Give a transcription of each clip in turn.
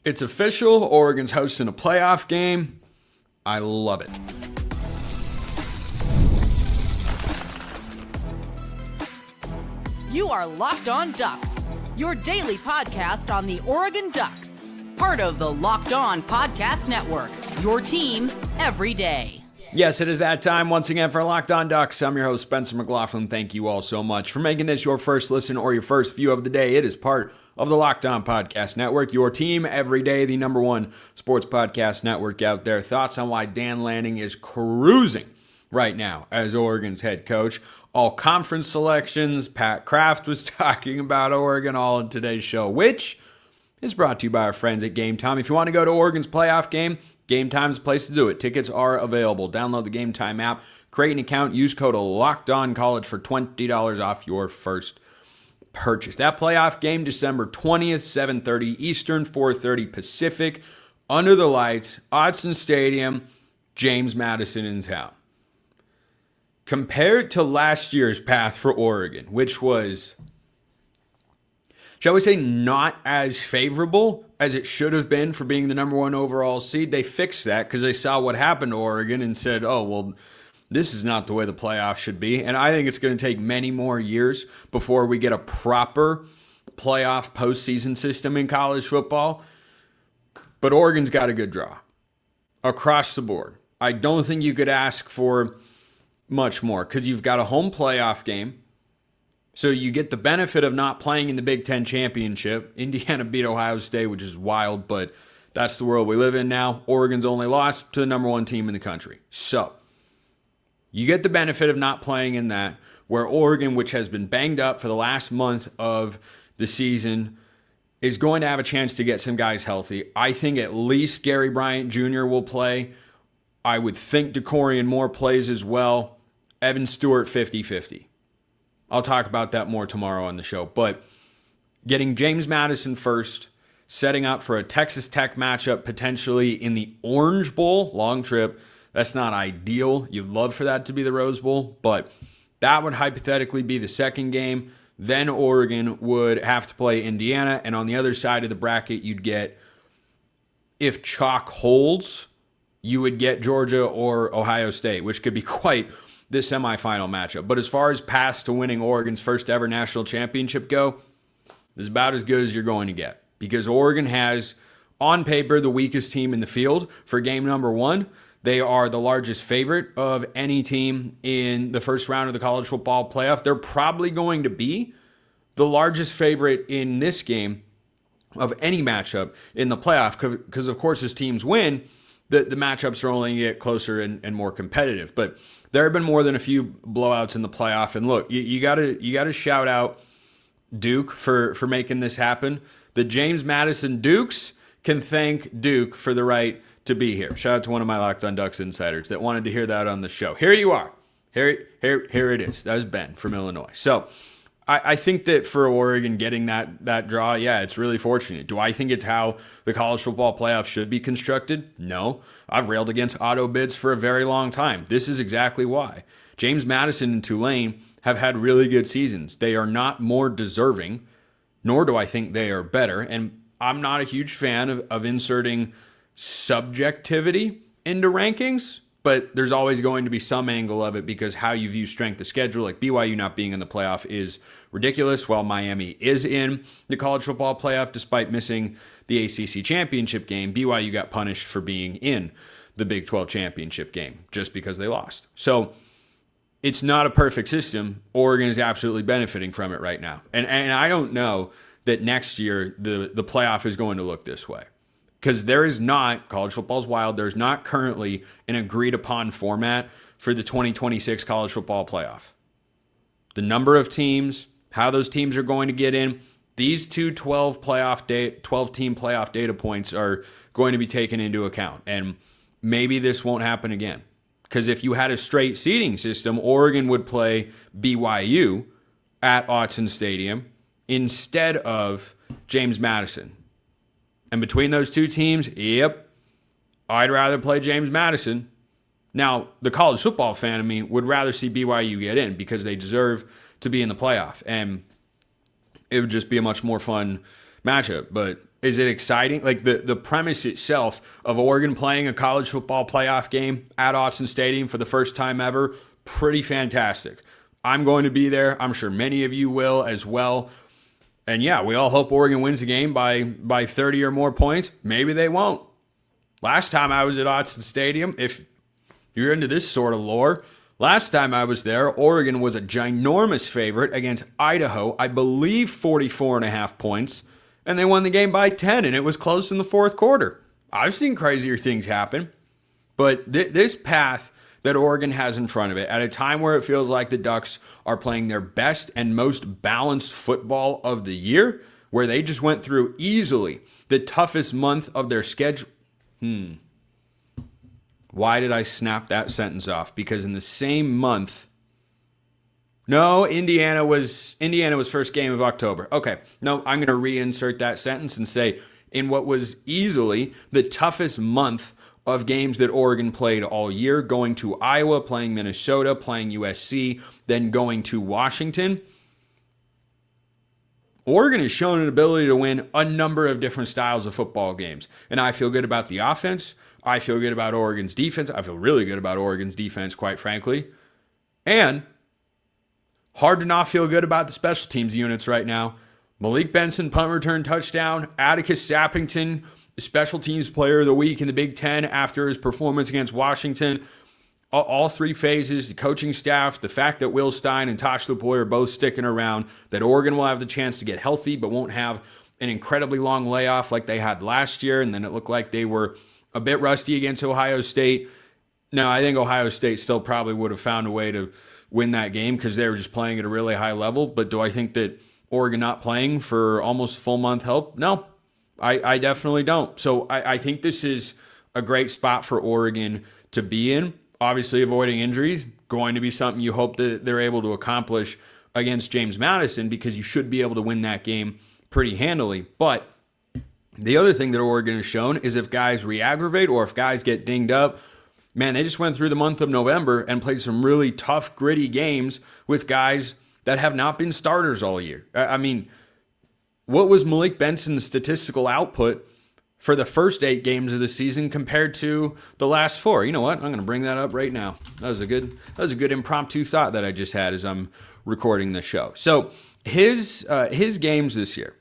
It's official. Oregon's hosting a playoff game. I love it. You are Locked On Ducks, your daily podcast on the Oregon Ducks. Part of the Locked On Podcast Network, your team every day. Yes, it is that time once again for Locked On Ducks. I'm your host, Spencer McLaughlin. Thank you all so much for making this your first listen or your first view of the day. It is part of the Locked On Podcast Network, your team every day, the number one sports podcast network out there. Thoughts on why Dan Lanning is cruising right now as Oregon's head coach. All conference selections. Pat Kraft was talking about Oregon all in today's show, which is brought to you by our friends at Game Time. If you want to go to Oregon's playoff game, Game Time's the place to do it. Tickets are available. Download the Game Time app, create an account, use code LOCKEDONCollege for $20 off your first purchase. That playoff game, December 20th, 7:30 Eastern, 4:30 Pacific, under the lights, Autzen Stadium, James Madison in town. Compared to last year's path for Oregon, which was, shall we say, not as favorable as it should have been for being the number one overall seed, they fixed that because they saw what happened to Oregon and said, oh, well, this is not the way the playoffs should be. And I think it's going to take many more years before we get a proper playoff postseason system in college football. But Oregon's got a good draw across the board. I don't think you could ask for much more because you've got a home playoff game. So you get the benefit of not playing in the Big Ten championship. Indiana beat Ohio State, which is wild, but that's the world we live in now. Oregon's only lost to the number one team in the country. So you get the benefit of not playing in that, where Oregon, which has been banged up for the last month of the season, is going to have a chance to get some guys healthy. I think at least Gary Bryant Jr. will play. I would think DeCorian Moore plays as well. Evan Stewart 50-50. I'll talk about that more tomorrow on the show. But getting James Madison first, setting up for a Texas Tech matchup potentially in the Orange Bowl, long trip. That's not ideal. You'd love for that to be the Rose Bowl, but that would hypothetically be the second game. Then Oregon would have to play Indiana, and on the other side of the bracket, you'd get, if chalk holds, you would get Georgia or Ohio State, which could be quite the semifinal matchup. But as far as paths to winning Oregon's first ever national championship go, is about as good as you're going to get. Because Oregon has, on paper, the weakest team in the field for game number one. They are the largest favorite of any team in the first round of the college football playoff. They're probably going to be the largest favorite in this game of any matchup in the playoff. Because, of course, as teams win, the matchups are only going to get closer and more competitive. But there have been more than a few blowouts in the playoff. And look, you gotta shout out Duke for making this happen. The James Madison Dukes can thank Duke for the right to be here. Shout out to one of my Locked On Ducks insiders that wanted to hear that on the show. Here you are. Here it is. That was Ben from Illinois. So I think that for Oregon getting that draw, yeah, it's really fortunate. Do I think it's how the college football playoff should be constructed? No. I've railed against auto bids for a very long time. This is exactly why. James Madison and Tulane have had really good seasons. They are not more deserving, nor do I think they are better. And I'm not a huge fan of inserting subjectivity into rankings, but there's always going to be some angle of it because how you view strength of schedule, like BYU not being in the playoff, is ridiculous, while Miami is in the college football playoff despite missing the ACC championship game. BYU got punished for being in the Big 12 championship game just because they lost. So it's not a perfect system. Oregon is absolutely benefiting from it right now. And I don't know that next year the playoff is going to look this way. Because there is not, college football's wild, there's not currently an agreed upon format for the 2026 college football playoff. The number of teams, how those teams are going to get in, these two 12-team playoff data points are going to be taken into account. And maybe this won't happen again. Because if you had a straight seeding system, Oregon would play BYU at Autzen Stadium instead of James Madison. And between those two teams, yep, I'd rather play James Madison. Now, the college football fan of me would rather see BYU get in because they deserve to be in the playoff. And it would just be a much more fun matchup. But Is it exciting? Like the premise itself of Oregon playing a college football playoff game at Autzen Stadium for the first time ever, pretty fantastic. I'm going to be there. I'm sure many of you will as well. And yeah, we all hope Oregon wins the game by 30 or more points. Maybe they won't. Last time I was at Autzen Stadium, if you're into this sort of lore, last time I was there, Oregon was a ginormous favorite against Idaho, I believe 44.5 points. And they won the game by 10, and it was close in the fourth quarter. I've seen crazier things happen. But this path that Oregon has in front of it, at a time where it feels like the Ducks are playing their best and most balanced football of the year, where they just went through easily the toughest month of their schedule. Why did I snap that sentence off? Because in the same month... No, Indiana was first game of October. Okay, no, I'm going to reinsert that sentence and say in what was easily the toughest month of games that Oregon played all year, going to Iowa, playing Minnesota, playing USC, then going to Washington. Oregon has shown an ability to win a number of different styles of football games, and I feel good about the offense. I feel good about Oregon's defense. I feel really good about Oregon's defense, quite frankly. And hard to not feel good about the special teams units right now. Malik Benson, punt return touchdown. Atticus Sappington, special teams player of the week in the Big Ten after his performance against Washington. All three phases, the coaching staff, the fact that Will Stein and Tosh Lupoi are both sticking around, that Oregon will have the chance to get healthy but won't have an incredibly long layoff like they had last year, and then it looked like they were a bit rusty against Ohio State. No, I think Ohio State still probably would have found a way to win that game because they were just playing at a really high level. But do I think that Oregon not playing for almost a full month helped? No, I definitely don't. So I think this is a great spot for Oregon to be in. Obviously, avoiding injuries, going to be something you hope that they're able to accomplish against James Madison, because you should be able to win that game pretty handily. But the other thing that Oregon has shown is if guys re-aggravate or if guys get dinged up, man, they just went through the month of November and played some really tough, gritty games with guys that have not been starters all year. I mean, what was Malik Benson's statistical output for the first 8 games of the season compared to the last 4? You know what? I'm going to bring that up right now. That was a good impromptu thought that I just had as I'm recording the show. So his games this year,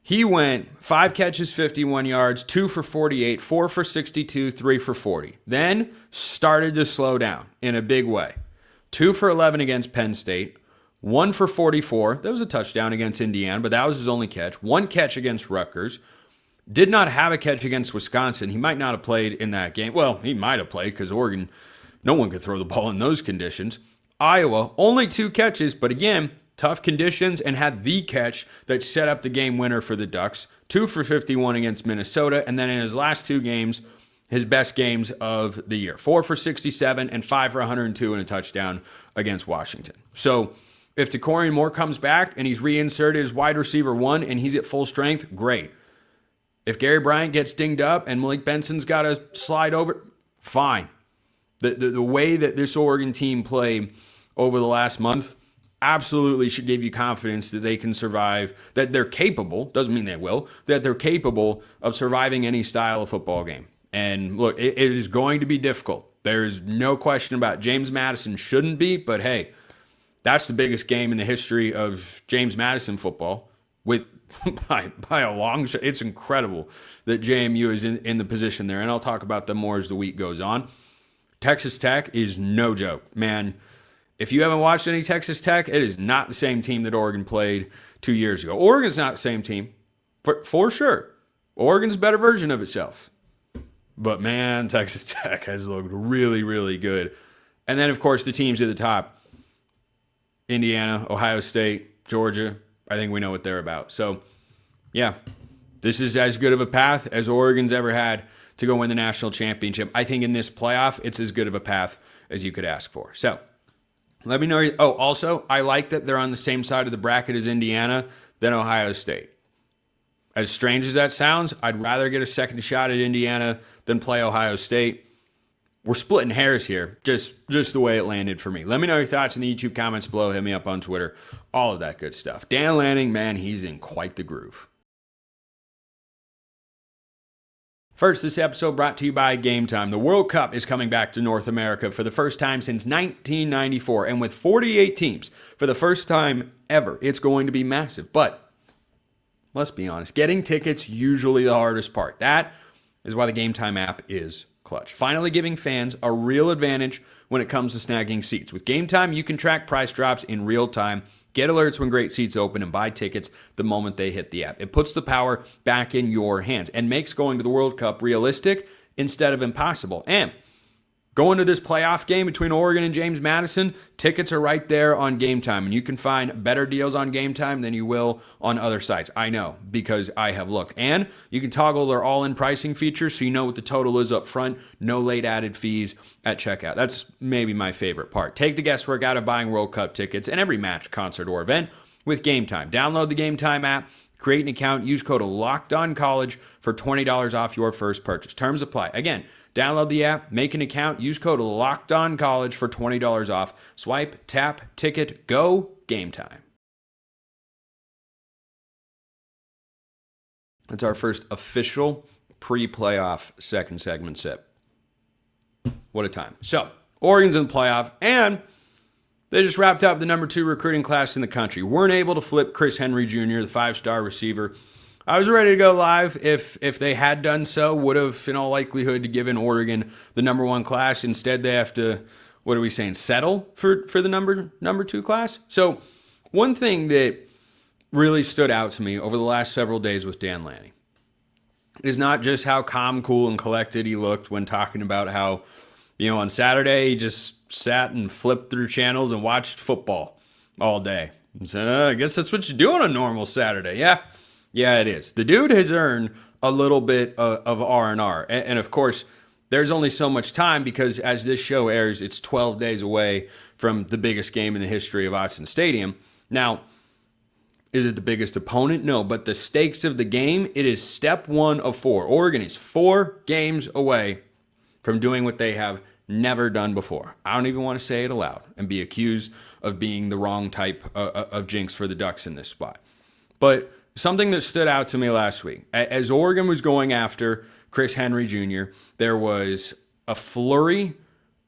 he went 5 catches, 51 yards, 2 for 48, 4 for 62, 3 for 40. Then started to slow down in a big way. 2 for 11 against Penn State, 1 for 44. That was a touchdown against Indiana, but that was his only catch. 1 catch against Rutgers. Did not have a catch against Wisconsin. He might not have played in that game. Well, he might have played because Oregon, no one could throw the ball in those conditions. Iowa, only 2 catches, but again, tough conditions, and had the catch that set up the game winner for the Ducks. 2 for 51 against Minnesota, and then in his last 2 games, his best games of the year. 4 for 67 and 5 for 102 and a touchdown against Washington. So if De'Corian Moore comes back and he's reinserted as wide receiver 1 and he's at full strength, great. If Gary Bryant gets dinged up and Malik Benson's got to slide over, fine. The way that this Oregon team played over the last month absolutely should give you confidence that they can survive, that they're capable, doesn't mean they will, that they're capable of surviving any style of football game. And look, it is going to be difficult. There's no question about it. James Madison shouldn't be, but hey, that's the biggest game in the history of James Madison football with by a long shot. It's incredible that JMU is in the position there, and I'll talk about them more as the week goes on. Texas Tech is no joke, man. If you haven't watched any Texas Tech, it is not the same team that Oregon played 2 years ago. Oregon's not the same team, for sure. Oregon's a better version of itself. But man, Texas Tech has looked really, really good. And then, of course, the teams at the top, Indiana, Ohio State, Georgia, I think we know what they're about. So, yeah, this is as good of a path as Oregon's ever had to go win the national championship. I think in this playoff, it's as good of a path as you could ask for. So, let me know. Oh, also, I like that they're on the same side of the bracket as Indiana than Ohio State. As strange as that sounds, I'd rather get a second shot at Indiana than play Ohio State. We're splitting hairs here, just the way it landed for me. Let me know your thoughts in the YouTube comments below. Hit me up on Twitter. All of that good stuff. Dan Lanning, man, he's in quite the groove. First, this episode brought to you by Game Time. The World Cup is coming back to North America for the first time since 1994, and with 48 teams for the first time ever, it's going to be massive. But let's be honest, getting tickets usually the hardest part. That is why the Game Time app is clutch. Finally giving fans a real advantage when it comes to snagging seats. With Game Time, you can track price drops in real time, get alerts when great seats open, and buy tickets the moment they hit the app. It puts the power back in your hands and makes going to the World Cup realistic instead of impossible. And going to this playoff game between Oregon and James Madison, tickets are right there on Game Time, and you can find better deals on Game Time than you will on other sites. I know, because I have looked. And you can toggle their all-in pricing feature so you know what the total is up front, no late added fees at checkout. That's maybe my favorite part. Take the guesswork out of buying World Cup tickets and every match, concert, or event with Game Time. Download the Game Time app, create an account, use code LOCKEDONCollege for $20 off your first purchase. Terms apply. Again, download the app, make an account, use code LOCKEDONCollege for $20 off. Swipe, tap, ticket, go, Game Time. That's our first official pre-playoff second segment sip. What a time. So, Oregon's in the playoff, and they just wrapped up the number 2 recruiting class in the country. Weren't able to flip Chris Henry Jr., the 5-star receiver. I was ready to go live if they had done so. Would have, in all likelihood, given Oregon the number 1 class. Instead, they have to, what are we saying, settle for the number 2 class? So one thing that really stood out to me over the last several days with Dan Lanning is not just how calm, cool, and collected he looked when talking about how, on Saturday he just sat and flipped through channels and watched football all day. And said, I guess that's what you do on a normal Saturday. Yeah, it is. The dude has earned a little bit of R&R. And of course, there's only so much time because as this show airs, it's 12 days away from the biggest game in the history of Autzen Stadium. Now, is it the biggest opponent? No, but the stakes of the game, it is step 1 of 4. Oregon is 4 games away from doing what they have never done before. I don't even want to say it aloud and be accused of being the wrong type of jinx for the Ducks in this spot. But something that stood out to me last week, as Oregon was going after Chris Henry Jr., there was a flurry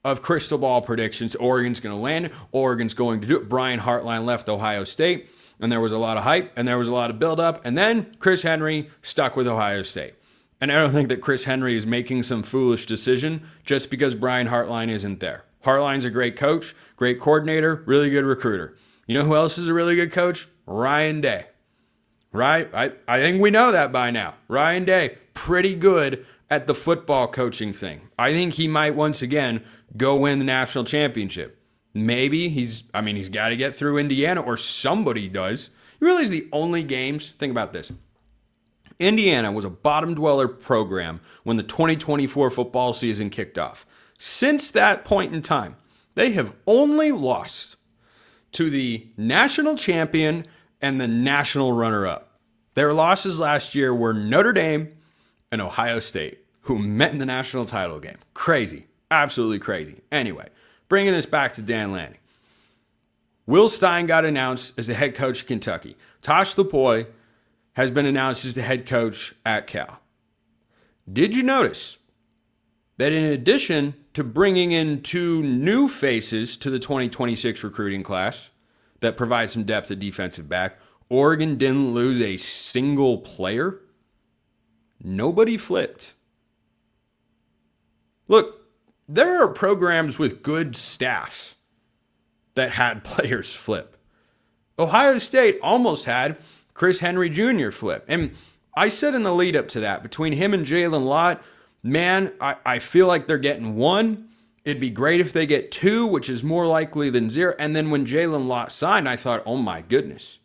of crystal ball predictions. Oregon's going to land it. Oregon's going to do it. Brian Hartline left Ohio State, and there was a lot of hype, and there was a lot of buildup, and then Chris Henry stuck with Ohio State. And I don't think that Chris Henry is making some foolish decision just because Brian Hartline isn't there. Hartline's a great coach, great coordinator, really good recruiter. You know who else is a really good coach? Ryan Day. Right? I think we know that by now. Ryan Day, pretty good at the football coaching thing. I think he might once again go win the national championship. Maybe he's got to get through Indiana, or somebody does. You realize the only games, think about this. Indiana was a bottom dweller program when the 2024 football season kicked off. Since that point in time, they have only lost to the national champion and the national runner-up. Their losses last year were Notre Dame and Ohio State, who met in the national title game. Crazy. Absolutely crazy. Anyway, bringing this back to Dan Lanning. Will Stein got announced as the head coach of Kentucky. Tosh Lupoi has been announced as the head coach at Cal. Did you notice that in addition to bringing in 2 new faces to the 2026 recruiting class that provide some depth at defensive back, Oregon didn't lose a single player? Nobody flipped. Look, there are programs with good staffs that had players flip. Ohio State almost had Chris Henry Jr. flip. And I said in the lead up to that, between him and Jalen Lott, man, I feel like they're getting 1. It'd be great if they get 2, which is more likely than 0. And then when Jalen Lott signed, I thought, oh my goodness,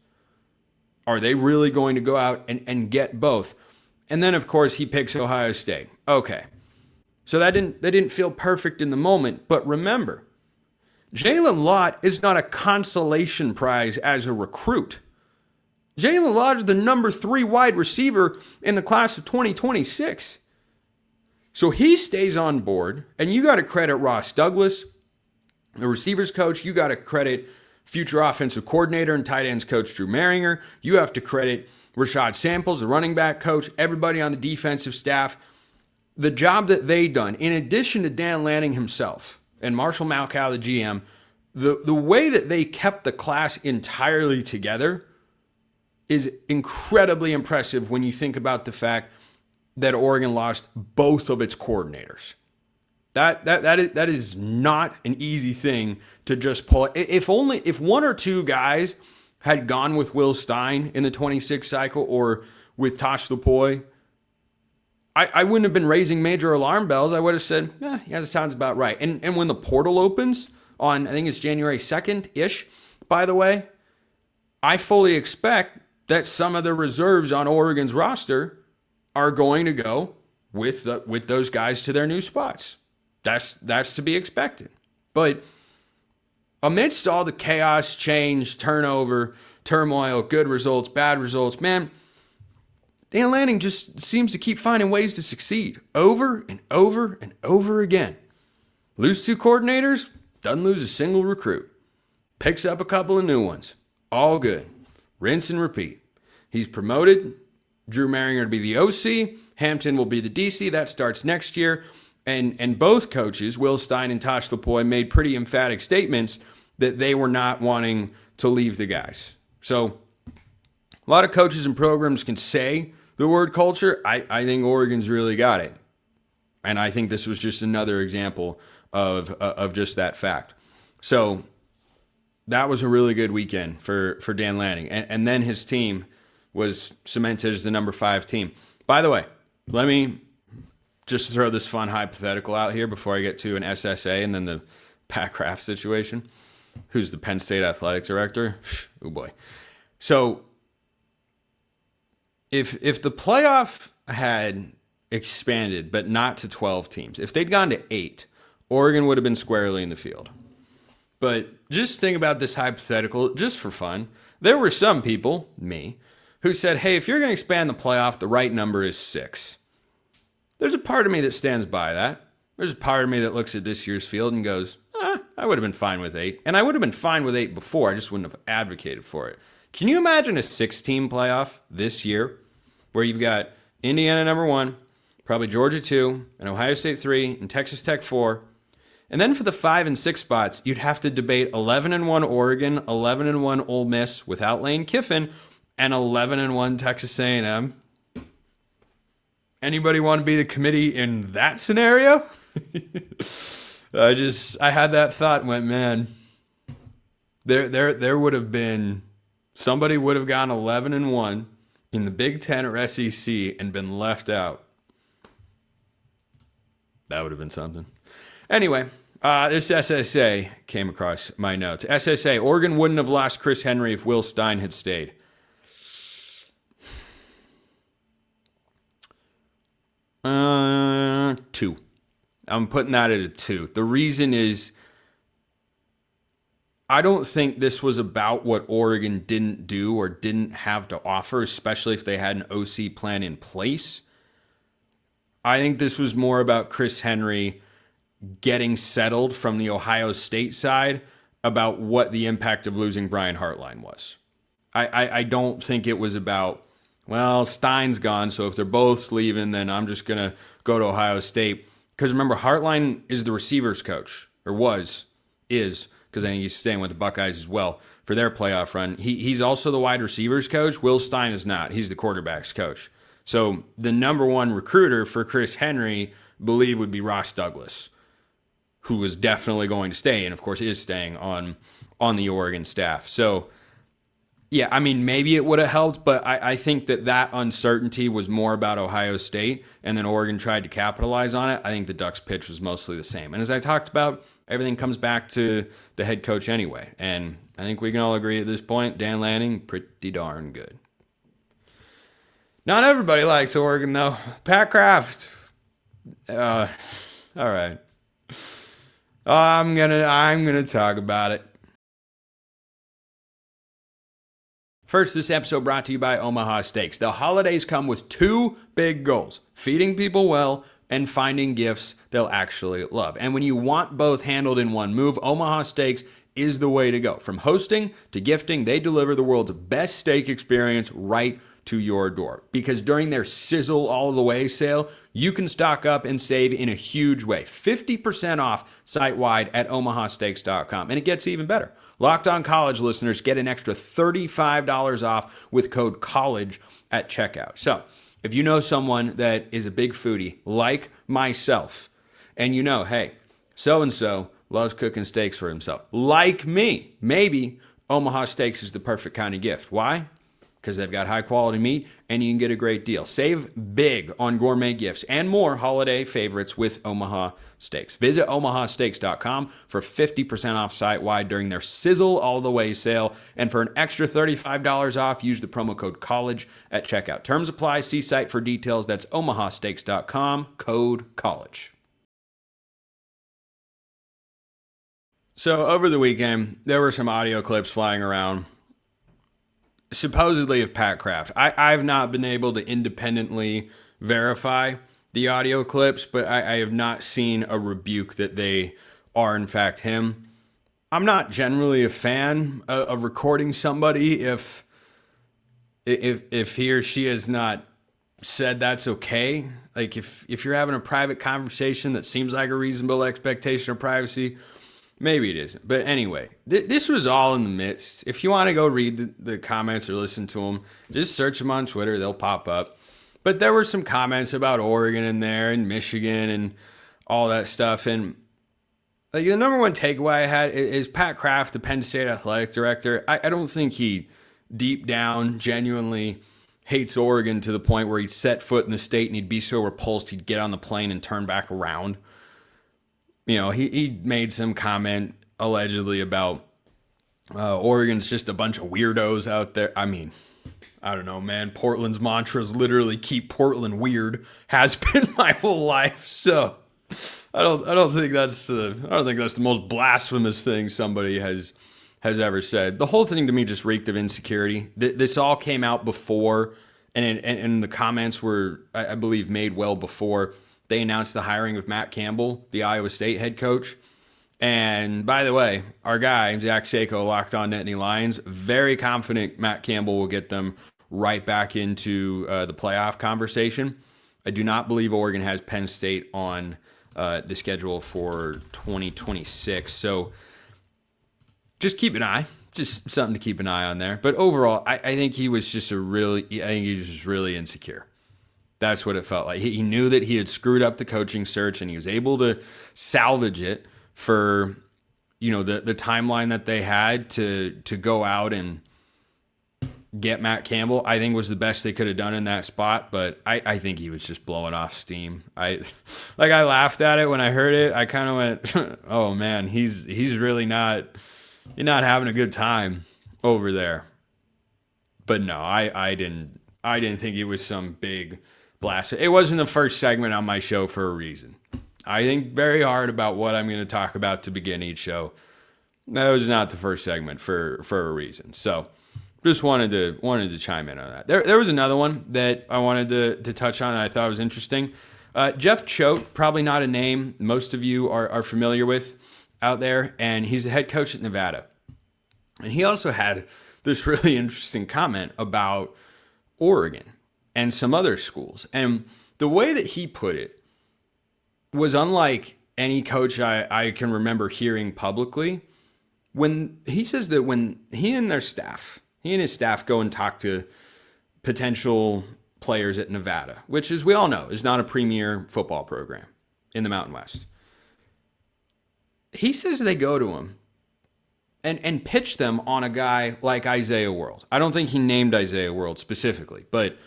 are they really going to go out and get both? And then, of course, he picks Ohio State. Okay. So that didn't feel perfect in the moment. But remember, Jalen Lott is not a consolation prize as a recruit. Jalen Lott is the number 3 wide receiver in the class of 2026. So he stays on board, and you got to credit Ross Douglas, the receivers coach. You got to credit future offensive coordinator and tight ends coach Drew Maringer. You have to credit Rashad Samples, the running back coach, everybody on the defensive staff. the job that they done, in addition to Dan Lanning himself and Marshall Malkow, the GM, the way that they kept the class entirely together is incredibly impressive when you think about the fact that Oregon lost both of its coordinators. That is not an easy thing to just pull. If one or two guys had gone with Will Stein in the 26 cycle or with Tosh Lupoi, I wouldn't have been raising major alarm bells. I would have said, yeah, that sounds about right. And when the portal opens on, I think it's January 2nd-ish, by the way, I fully expect that some of the reserves on Oregon's roster are going to go with those guys to their new spots. That's to be expected. But amidst all the chaos, change, turnover, turmoil, good results, bad results, man, Dan Lanning just seems to keep finding ways to succeed over and over and over again. Lose two coordinators, doesn't lose a single recruit. Picks up a couple of new ones. All good. Rinse and repeat. He's promoted Drew Maringer to be the OC. Hampton will be the DC. That starts next year. And both coaches, Will Stein and Tosh Lupoi, made pretty emphatic statements that they were not wanting to leave the guys. So a lot of coaches and programs can say the word culture. I think Oregon's really got it. And I think this was just another example of just that fact. So that was a really good weekend for Dan Lanning. And then his team was cemented as the number 5 team. By the way, let me just throw this fun hypothetical out here before I get to an SSA and then the Pat Kraft situation. Who's the Penn State athletic director? Oh boy. So if the playoff had expanded, but not to 12 teams, if they'd gone to 8, Oregon would have been squarely in the field. But just think about this hypothetical, just for fun. There were some people, me, who said, hey, if you're going to expand the playoff, the right number is 6. There's a part of me that stands by that. There's a part of me that looks at this year's field and goes, I would have been fine with 8. And I would have been fine with 8 before. I just wouldn't have advocated for it. Can you imagine a 6-team playoff this year where you've got Indiana number 1, probably Georgia 2, and Ohio State 3, and Texas Tech 4. And then for the 5 and 6 spots, you'd have to debate 11-1 Oregon, 11-1 Ole Miss without Lane Kiffin, and 11-1 Texas A&M. Anybody want to be the committee in that scenario? I had that thought and went, man, there would have been, somebody would have gone 11-1 in the Big Ten or SEC and been left out. That would have been something. Anyway, this SSA came across my notes. SSA, Oregon wouldn't have lost Chris Henry if Will Stein had stayed. Two. I'm putting that at a 2. The reason is I don't think this was about what Oregon didn't do or didn't have to offer, especially if they had an OC plan in place. I think this was more about Chris Henry getting settled from the Ohio State side about what the impact of losing Brian Hartline was. I don't think it was about, well, Stein's gone, so if they're both leaving, then I'm just going to go to Ohio State. Because remember, Hartline is the receivers coach, or is, because I think he's staying with the Buckeyes as well for their playoff run. He's also the wide receivers coach. Will Stein is not. He's the quarterbacks coach. So the number 1 recruiter for Chris Henry, believe, would be Ross Douglas, who was definitely going to stay, and of course is staying on the Oregon staff. So yeah, I mean, maybe it would have helped, but I think that uncertainty was more about Ohio State, and then Oregon tried to capitalize on it. I think the Ducks' pitch was mostly the same. And as I talked about, everything comes back to the head coach anyway. And I think we can all agree at this point, Dan Lanning, pretty darn good. Not everybody likes Oregon, though. Pat Kraft. All right. I'm gonna talk about it. First, this episode brought to you by Omaha Steaks. The holidays come with 2 big goals: feeding people well and finding gifts they'll actually love. And when you want both handled in one move, Omaha Steaks is the way to go. From hosting to gifting, they deliver the world's best steak experience right to your door. Because during their sizzle all the way sale, you can stock up and save in a huge way. 50% off site-wide at omahasteaks.com. And it gets even better. Locked On College listeners get an extra $35 off with code COLLEGE at checkout. So if you know someone that is a big foodie like myself, and you know, hey, so-and-so loves cooking steaks for himself, like me, maybe Omaha Steaks is the perfect kind of gift. Why? Because they've got high quality meat and you can get a great deal. Save big on gourmet gifts and more holiday favorites with Omaha Steaks. Visit omahasteaks.com for 50% off site-wide during their Sizzle All the Way sale. And for an extra $35 off, use the promo code COLLEGE at checkout. Terms apply. See site for details. That's omahasteaks.com, code COLLEGE. So over the weekend, there were some audio clips flying around, supposedly of Pat Kraft. I've not been able to independently verify the audio clips, but I have not seen a rebuke that they are in fact him. I'm not generally a fan of recording somebody if he or she has not said that's okay. Like if you're having a private conversation that seems like a reasonable expectation of privacy, maybe it isn't. But anyway, this was all in the midst. If you want to go read the comments or listen to them, just search them on Twitter. They'll pop up. But there were some comments about Oregon in there and Michigan and all that stuff. And like the number one takeaway I had is Pat Kraft, the Penn State athletic director. I don't think he deep down genuinely hates Oregon to the point where he'd set foot in the state and he'd be so repulsed he'd get on the plane and turn back around. You know, he made some comment allegedly about Oregon's just a bunch of weirdos out there. I mean, I don't know, man. Portland's mantra is literally keep Portland weird. Has been my whole life. So I don't think that's the most blasphemous thing somebody has ever said. The whole thing to me just reeked of insecurity. This all came out before, and the comments were, I believe, made well before they announced the hiring of Matt Campbell, the Iowa State head coach. And by the way, our guy, Zach Sako, Locked On Nittany Lions, very confident Matt Campbell will get them right back into the playoff conversation. I do not believe Oregon has Penn State on the schedule for 2026. So just keep an eye. Just something to keep an eye on there. But overall, I think he was just really insecure. That's what it felt like. He knew that he had screwed up the coaching search, and he was able to salvage it for, you know, the timeline that they had to go out and get Matt Campbell. I think was the best they could have done in that spot, but I think he was just blowing off steam. I laughed at it when I heard it. I kind of went, oh man, he's really not having a good time over there. But no, I didn't think it was some big blast. It wasn't the first segment on my show for a reason. I think very hard about what I'm going to talk about to begin each show. That was not the first segment for a reason. So just wanted to chime in on that. There was another one that I wanted to touch on that I thought was interesting. Jeff Choate, probably not a name most of you are familiar with out there, and he's the head coach at Nevada. And he also had this really interesting comment about Oregon and some other schools. And the way that he put it was unlike any coach I can remember hearing publicly. When he says that when he and his staff go and talk to potential players at Nevada, which, as we all know, is not a premier football program in the Mountain West. He says they go to him and pitch them on a guy like Isaiah World. I don't think he named Isaiah World specifically, but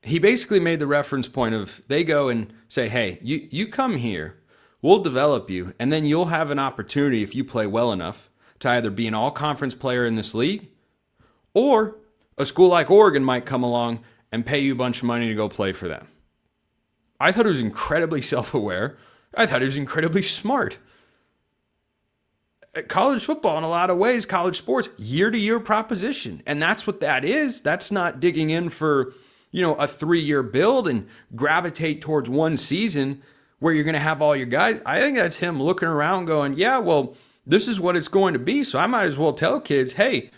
he basically made the reference point of they go and say, hey, you come here, we'll develop you, and then you'll have an opportunity if you play well enough to either be an all-conference player in this league, or a school like Oregon might come along and pay you a bunch of money to go play for them. I thought he was incredibly self-aware. I thought he was incredibly smart. College football, in a lot of ways, college sports, year-to-year proposition. And that's what that is. That's not digging in for, a 3-year build and gravitate towards one season where you're going to have all your guys. I think that's him looking around going, yeah, well, this is what it's going to be. So I might as well tell kids, hey,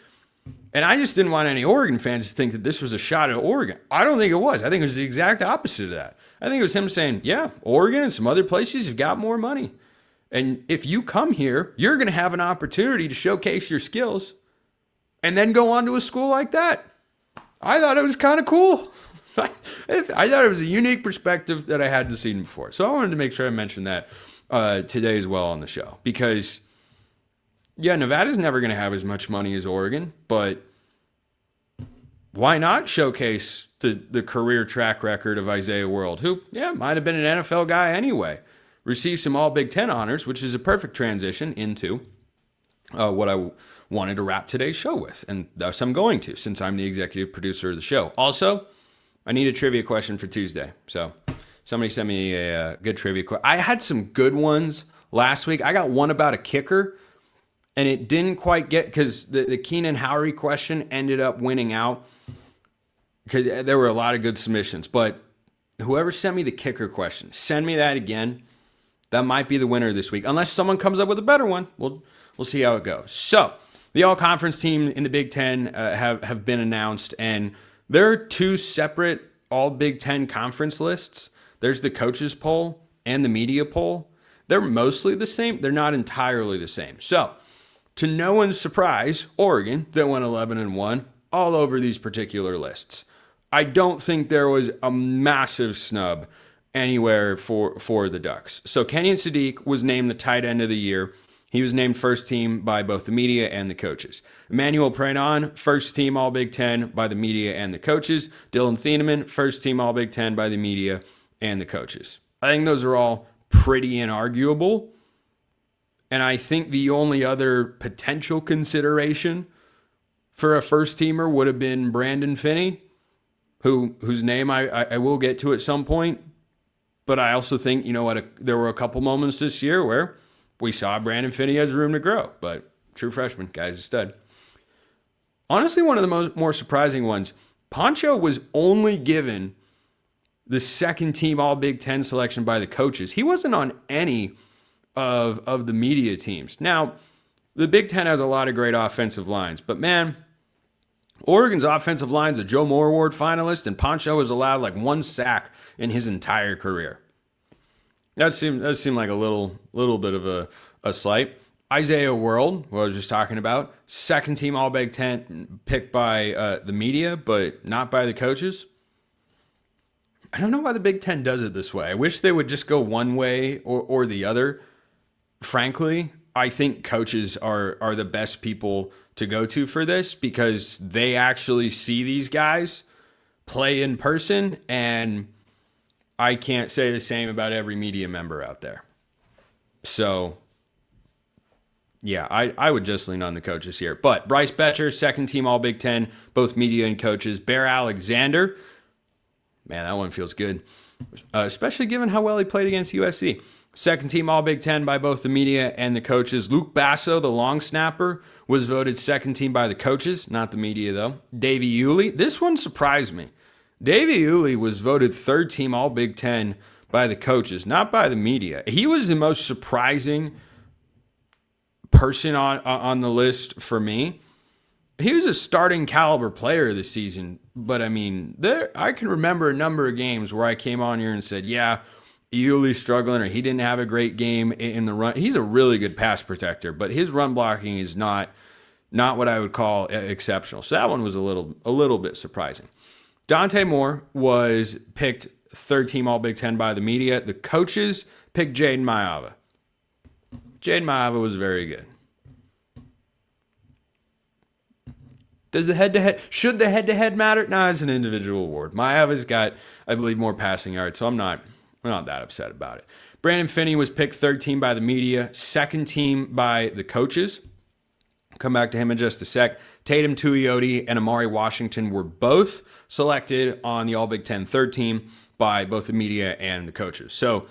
And I just didn't want any Oregon fans to think that this was a shot at Oregon. I don't think it was. I think it was the exact opposite of that. I think it was him saying, yeah, Oregon and some other places have got more money. And if you come here, you're going to have an opportunity to showcase your skills and then go on to a school like that. I thought it was kind of cool. I thought it was a unique perspective that I hadn't seen before. So I wanted to make sure I mentioned that today as well on the show. Because, yeah, Nevada's never going to have as much money as Oregon, but why not showcase the career track record of Isaiah World, who, yeah, might have been an NFL guy anyway, received some All Big Ten honors, which is a perfect transition into what I wanted to wrap today's show with, and thus I'm going to, since I'm the executive producer of the show. Also, I need a trivia question for Tuesday, so somebody sent me a good trivia question. I had some good ones last week. I got one about a kicker, and it didn't quite get, because the Keenan Howery question ended up winning out, because there were a lot of good submissions. But whoever sent me the kicker question, send me that again. That might be the winner this week, unless someone comes up with a better one. We'll see how it goes. So the all-conference team in the Big Ten have been announced, and there are two separate all-Big Ten conference lists. There's the coaches poll and the media poll. They're mostly the same. They're not entirely the same. So to no one's surprise, Oregon, that went 11-1, all over these particular lists. I don't think there was a massive snub anywhere for the Ducks. So Kenyon Sadiq was named the tight end of the year. He was named first team by both the media and the coaches. Emmanuel Prenon, first team All Big Ten by the media and the coaches. Dylan Thieneman, first team All Big Ten by the media and the coaches. I think those are all pretty inarguable. And I think the only other potential consideration for a first teamer would have been Brandon Finney, whose name I will get to at some point. But I also think, you know what, there were a couple moments this year where we saw Brandon Finney has room to grow. But true freshman, guy's a stud. Honestly, one of the more surprising ones, Poncho was only given the second team All Big Ten selection by the coaches. He wasn't on any of the media teams. Now, the Big Ten has a lot of great offensive lines, but man, Oregon's offensive line's a Joe Moore Award finalist, and Poncho was allowed like one sack in his entire career. That seemed like a little bit of a slight. Isaiah World, what I was just talking about, second team All Big Ten picked by the media, but not by the coaches. I don't know why the Big Ten does it this way. I wish they would just go one way or the other. Frankly, I think coaches are the best people to go to for this, because they actually see these guys play in person, and I can't say the same about every media member out there. So, yeah, I would just lean on the coaches here. But Bryce Betcher, second team All Big Ten, both media and coaches. Bear Alexander, man, that one feels good, especially given how well he played against USC. Second team All Big Ten by both the media and the coaches. Luke Basso, the long snapper, was voted second team by the coaches, not the media though. Davey Uli, this one surprised me. Davey Uli was voted third team All Big Ten by the coaches, not by the media. He was the most surprising person on the list for me. He was a starting caliber player this season, but I mean, I can remember a number of games where I came on here and said, yeah, Euli's struggling, or he didn't have a great game in the run. He's a really good pass protector, but his run blocking is not what I would call exceptional. So that one was a little bit surprising. Dante Moore was picked third team All Big Ten by the media. The coaches picked Jaden Maiava. Jaden Maiava was very good. Should the head-to-head matter? No, it's an individual award. Maiava's got, I believe, more passing yards, so I'm not that upset about it. Brandon Finney was picked third team by the media, second team by the coaches. Come back to him in just a sec. Tatum Tuioti and Amari Washington were both selected on the All Big Ten third team by both the media and the coaches. So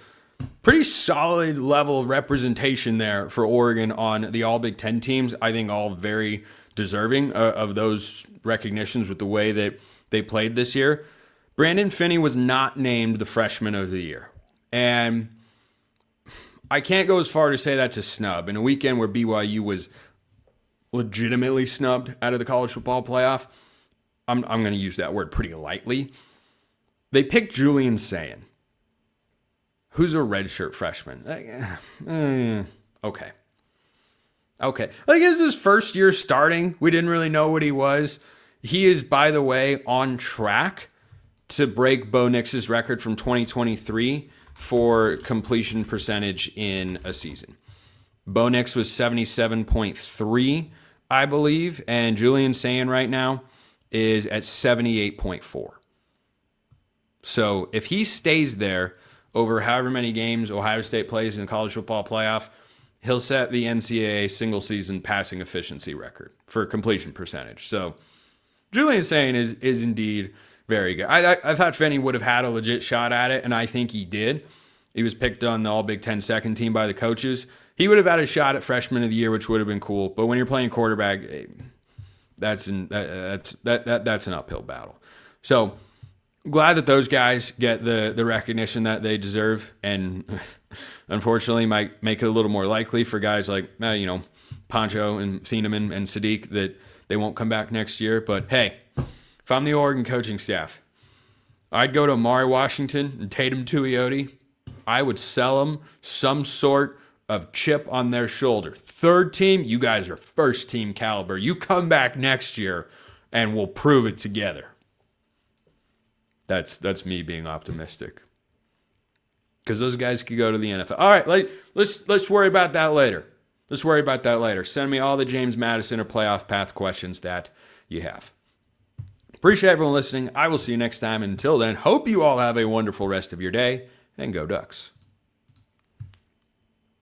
pretty solid level of representation there for Oregon on the All Big Ten teams. I think all very deserving of those recognitions with the way that they played this year. Brandon Finney was not named the freshman of the year. And I can't go as far to say that's a snub. In a weekend where BYU was legitimately snubbed out of the college football playoff. I'm going to use that word pretty lightly. They picked Julian Sayin, who's a redshirt freshman. Okay. Like, it was his first year starting. We didn't really know what he was. He is, by the way, on track to break Bo Nix's record from 2023 for completion percentage in a season. Bo Nix was 77.3, I believe, and Julian Sayin right now is at 78.4. So if he stays there over however many games Ohio State plays in the college football playoff, he'll set the NCAA single season passing efficiency record for completion percentage. So Julian Sayin is indeed very good. I thought Finney would have had a legit shot at it, and I think he did. He was picked on the All Big Ten second team by the coaches. He would have had a shot at Freshman of the Year, which would have been cool. But when you're playing quarterback, that's an uphill battle. So glad that those guys get the recognition that they deserve, and unfortunately might make it a little more likely for guys like Poncho and Thieneman and Sadiq that they won't come back next year. But hey, if I'm the Oregon coaching staff, I'd go to Amari Washington and Tatum Tuioti. I would sell them some sort of chip on their shoulder. Third team, you guys are first team caliber. You come back next year and we'll prove it together. That's me being optimistic. Because those guys could go to the NFL. All right, let's worry about that later. Send me all the James Madison or playoff path questions that you have. Appreciate everyone listening. I will see you next time. Until then, hope you all have a wonderful rest of your day, and go Ducks.